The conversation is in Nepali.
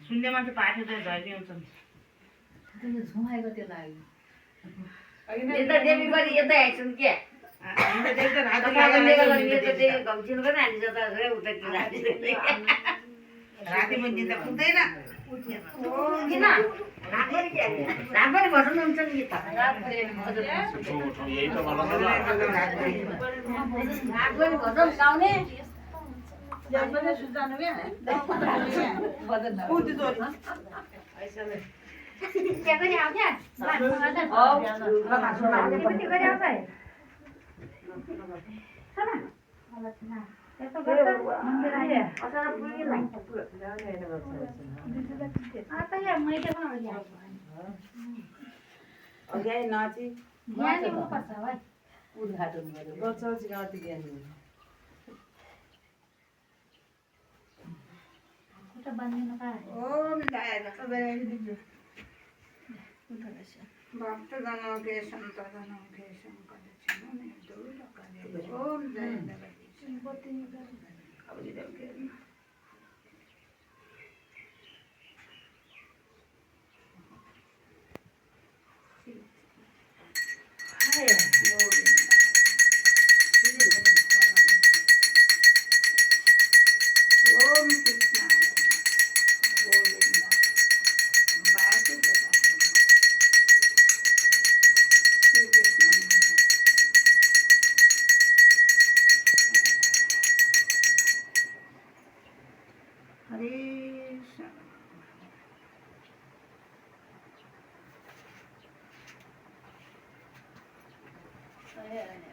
सुन्ने मान्छे पार्टी त झर्ने आउँछन् झुमाएको त्यो लाग्यो यता देवी गरी यतै आइछन् के राति बनिँदा पुग्दैन किन रात पनि बस्नु हुन्छ नि त रात पनि भजन गाउने क्या गरी आउँछ उद्घाटन गर्यो भक्तजनों के संतजनों के संकट छिन्ने दूर करे ओम जय जगदीश। ओम कृष्ण गोविंद वासुदेव श्री कृष्ण हरे कृष्ण।